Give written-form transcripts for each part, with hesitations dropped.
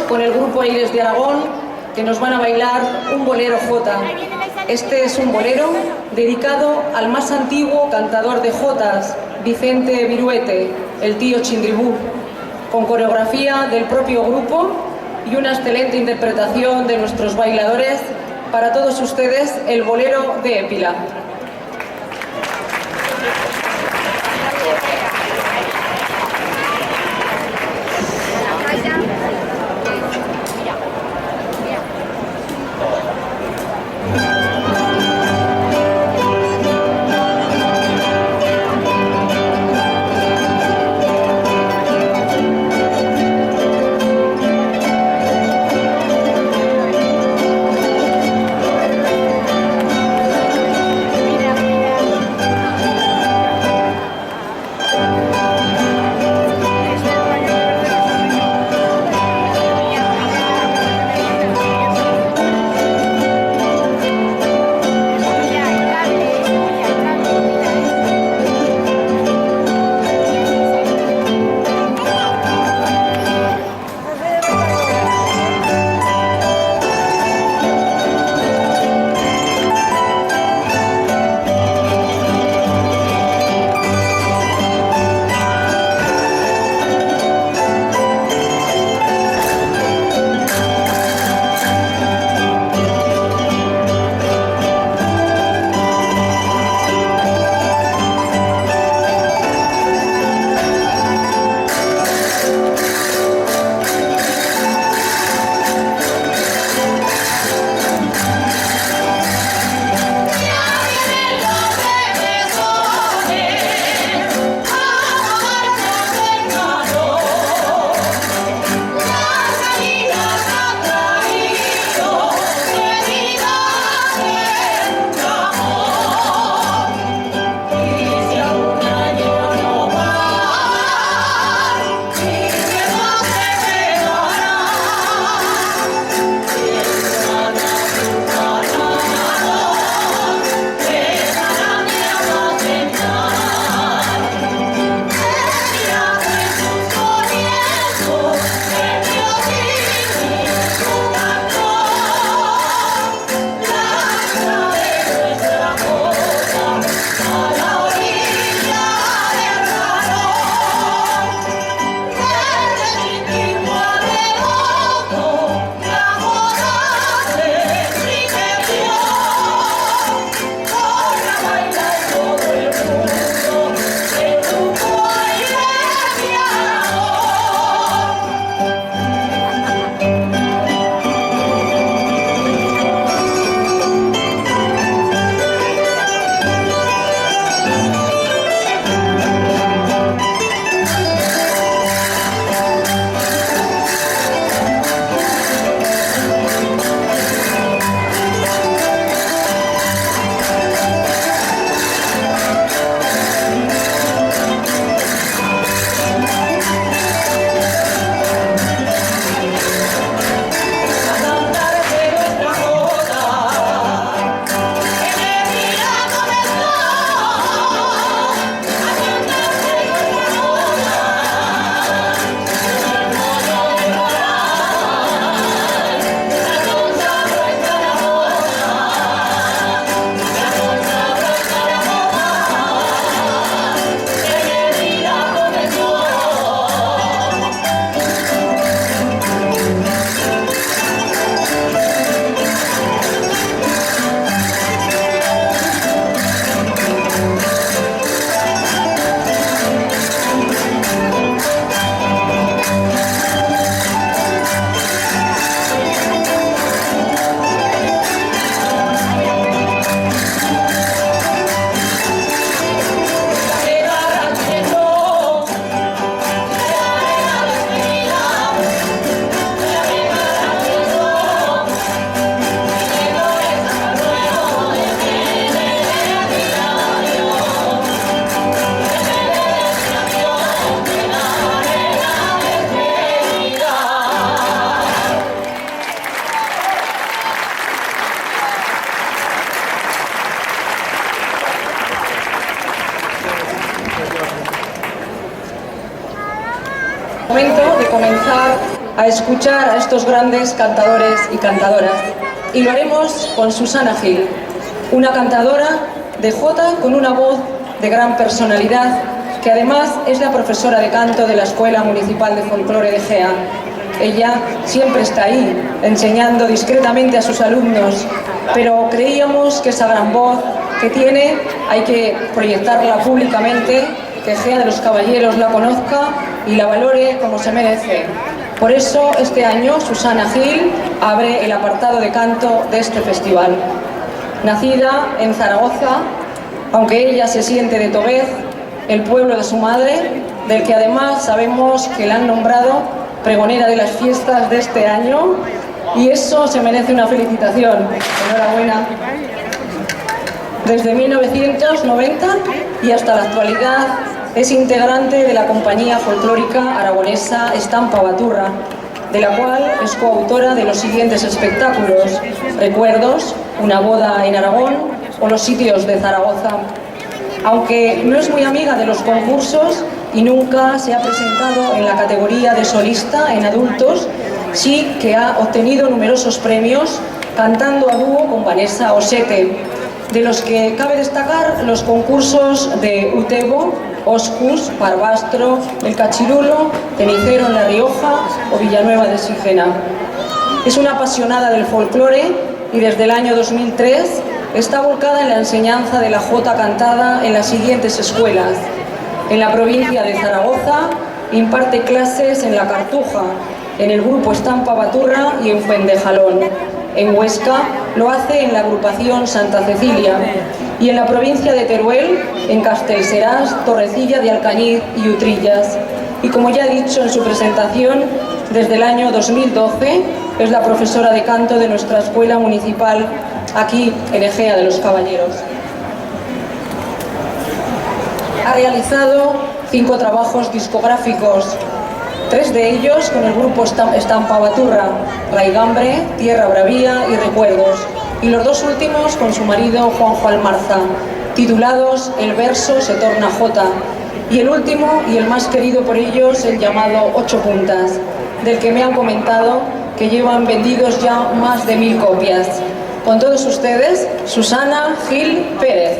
Con el grupo Aires de Aragón, que nos van a bailar un bolero jota. Este es un bolero dedicado al más antiguo cantador de jotas, Vicente Viruete, el tío Chindribú, con coreografía del propio grupo y una excelente interpretación de nuestros bailadores. Para todos ustedes, el bolero de Épila. Momento de comenzar a escuchar a estos grandes cantadores y cantadoras. Y lo haremos con Susana Gil, una cantadora de jota con una voz de gran personalidad, que además es la profesora de canto de la Escuela Municipal de Folclore de Gea. Ella siempre está ahí, enseñando discretamente a sus alumnos, pero creíamos que esa gran voz que tiene hay que proyectarla públicamente, que Gea de los Caballeros la conozca y la valore como se merece. Por eso, este año, Susana Gil abre el apartado de canto de este festival. Nacida en Zaragoza, aunque ella se siente de Toguez, el pueblo de su madre, del que además sabemos que la han nombrado pregonera de las fiestas de este año, y eso se merece una felicitación. Enhorabuena. Desde 1990 y hasta la actualidad es integrante de la compañía folclórica aragonesa Estampa Baturra, de la cual es coautora de los siguientes espectáculos: Recuerdos, Una boda en Aragón o Los sitios de Zaragoza. Aunque no es muy amiga de los concursos y nunca se ha presentado en la categoría de solista en adultos, sí que ha obtenido numerosos premios cantando a dúo con Vanessa Osete, de los que cabe destacar los concursos de Utebo, Oscus, Barbastro, El Cachirulo, Cenicero en La Rioja o Villanueva de Sigena. Es una apasionada del folclore y desde el año 2003 está volcada en la enseñanza de la jota cantada en las siguientes escuelas. En la provincia de Zaragoza imparte clases en La Cartuja, en el grupo Estampa Baturra y en Fuentejalón. En Huesca lo hace en la agrupación Santa Cecilia y en la provincia de Teruel en Castelserás, Torrecilla de Alcañiz y Utrillas. Y como ya he dicho en su presentación, desde el año 2012 es la profesora de canto de nuestra escuela municipal aquí en Egea de los Caballeros. Ha realizado 5 trabajos discográficos, 3 de ellos con el grupo Estampa Baturra, Raigambre, Tierra Bravía y Recuerdos, y los 2 últimos con su marido Juanjo Almarza, titulados El verso se torna jota, y el último y el más querido por ellos, el llamado 8 puntas, del que me han comentado que llevan vendidos ya más de 1000 copias. Con todos ustedes, Susana Gil Pérez.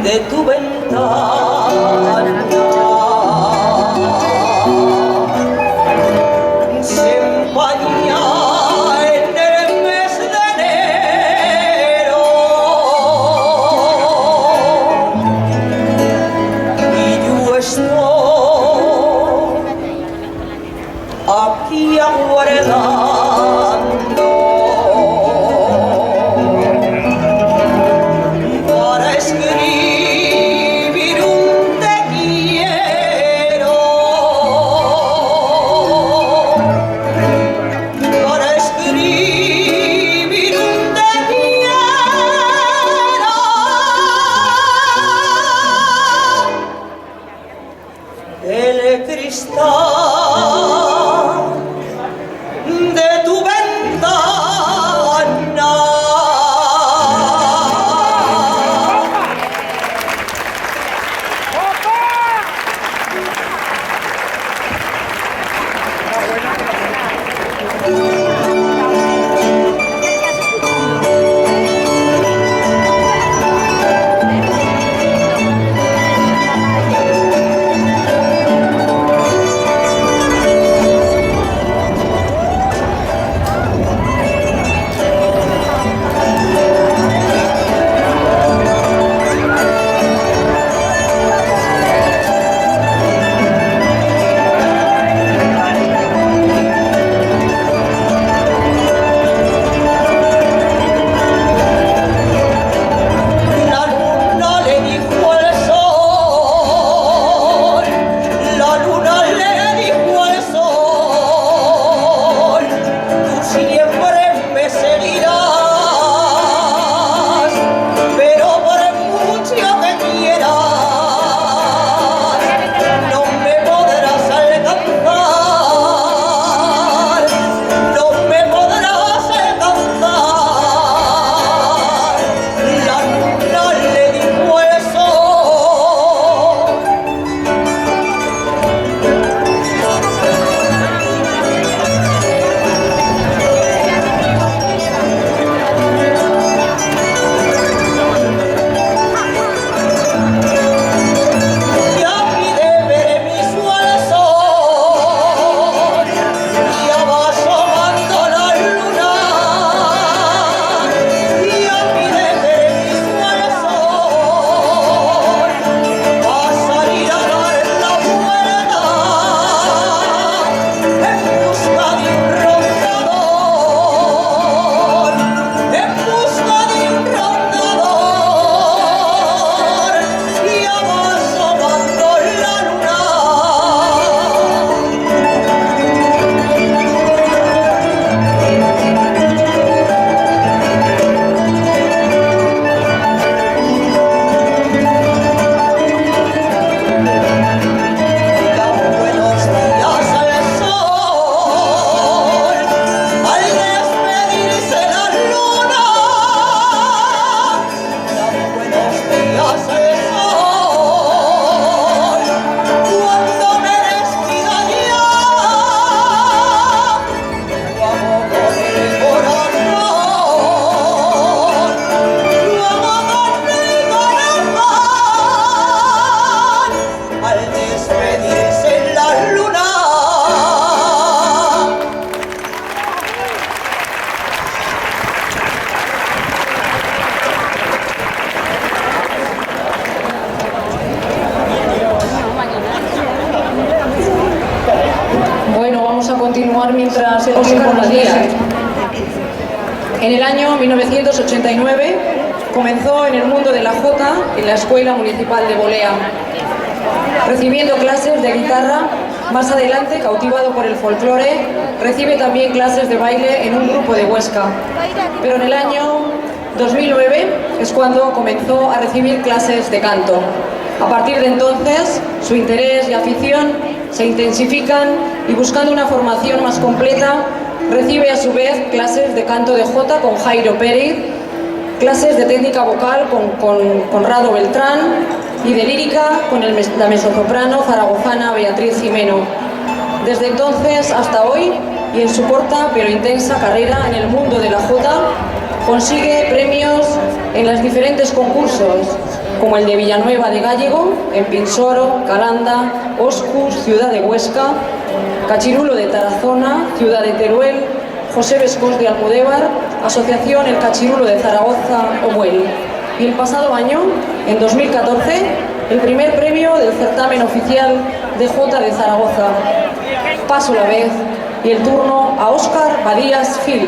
de tu ventana se empaña en el mes de enero y yo estoy aquí aguardando el cristal de tu ventana. Mientras el Óscar nos dice. En el año 1989 comenzó en el mundo de la jota en la Escuela Municipal de Bolea, recibiendo clases de guitarra. Más adelante, cautivado por el folclore, recibe también clases de baile en un grupo de Huesca. Pero en el año 2009 es cuando comenzó a recibir clases de canto. A partir de entonces, su interés y afición se intensifican y, buscando una formación más completa, recibe a su vez clases de canto de jota con Jairo Pérez, clases de técnica vocal con Conrado Beltrán y de lírica con la mezzosoprano zaragozana Beatriz Jimeno. Desde entonces hasta hoy, y en su corta pero intensa carrera en el mundo de la jota, consigue premios en los diferentes concursos como el de Villanueva de Gállego, en Pinsoro, Calanda, Oscus, ciudad de Huesca, Cachirulo de Tarazona, ciudad de Teruel, José Vescós de Almudévar, Asociación El Cachirulo de Zaragoza, Omuel. Y el pasado año, en 2014, el primer premio del certamen oficial de Jota de Zaragoza. Paso la vez y el turno a Óscar Badías Gil.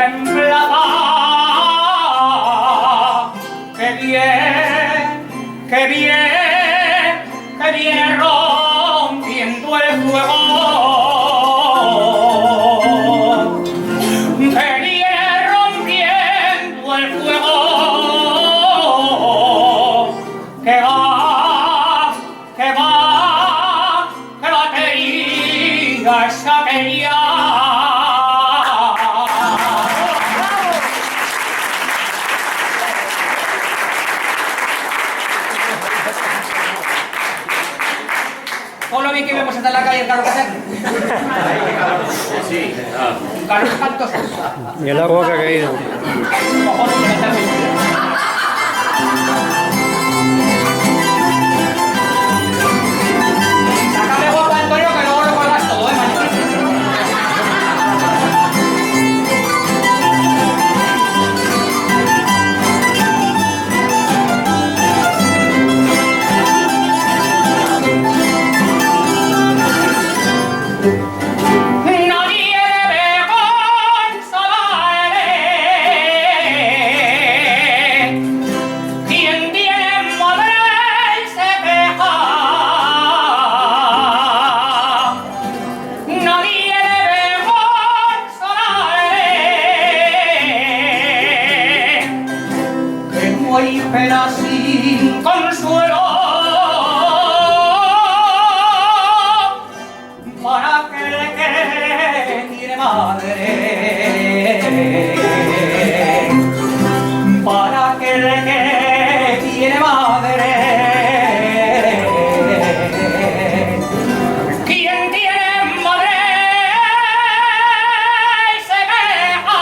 quería emplazar. ¡Qué bien, qué bien, que viene rompiendo el fuego! ¡Que viene rompiendo el fuego! ¡Que va, que va, que batería es aquella! Todo lo bien que vemos en la calle el carro que hace. Sí, un carro espantoso. Y el agua que ha caído. Cojones, que no está bien. Sácame guapo, Antonio, que luego lo colgas todo, mañana. Nadie debe consolarle. Quien tiene madre y se queja. Nadie debe consolarle. Que no hay pena sin consuelo. Para aquel que tiene madre, para aquel que tiene madre, quien tiene madre se queja.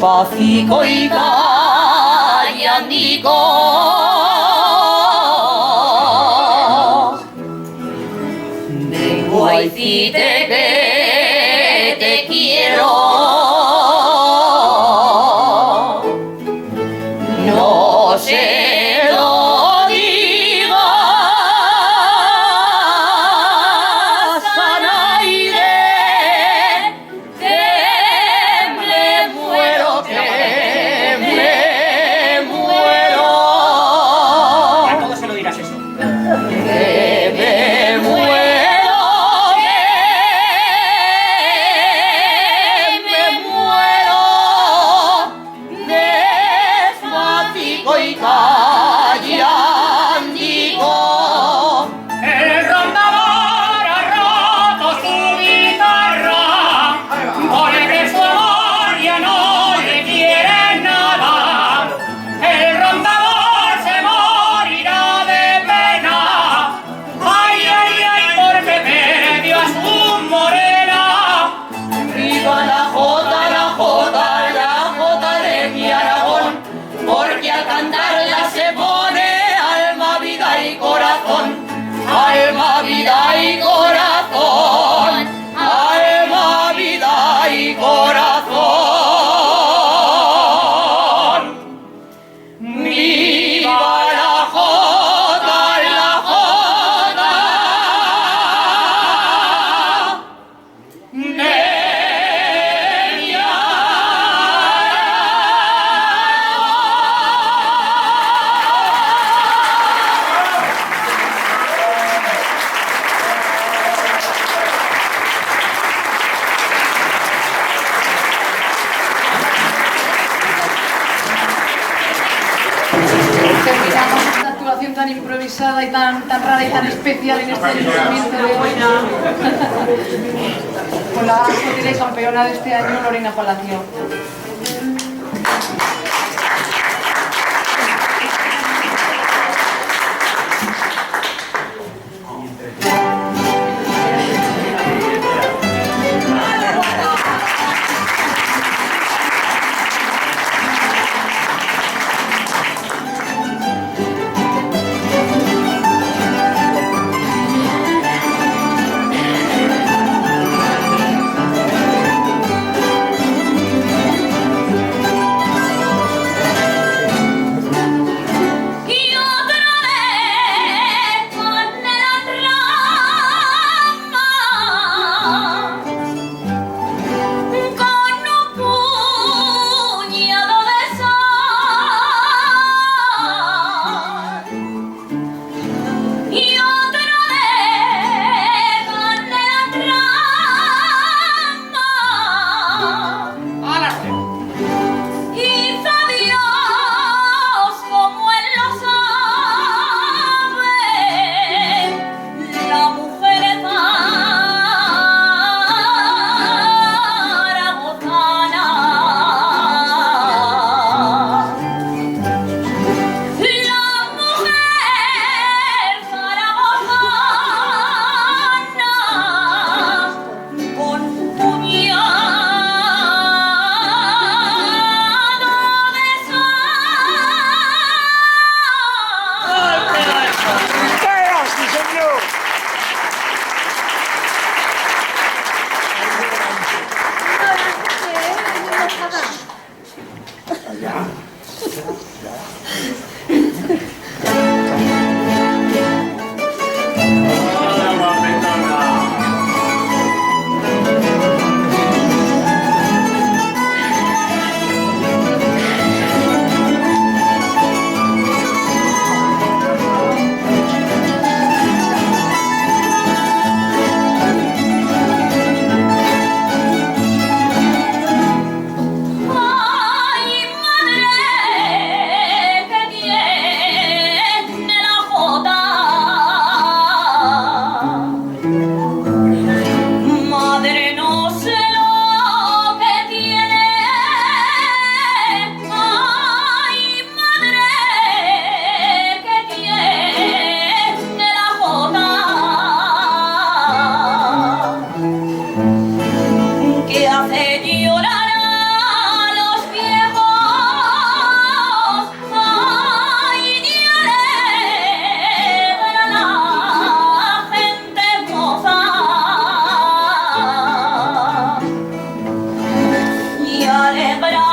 despacito y callandico. Vengo a decirte que te quiero. No se lo digas a nadie, que me muero, que me muero. A todos se lo dirás eso. Que me muero, que me muero. Despacito y callandico. El rondador ha roto su guitarra, porque su amor ya no le quiere nada. El rondador se morirá de pena, ay, ay, ay, porque perdió a su morena. Viva la jota, la jota, la jota de mi Aragón, porque al cantarla se pone alma, vida y corazón, alma, vida y corazón, alma, vida y corazón. Viva la jota, la jota. Terminamos esta actuación tan improvisada y tan rara y tan especial en este ayuntamiento de hoy con la jotera y campeona de este año, Lorena Palacio. celebrar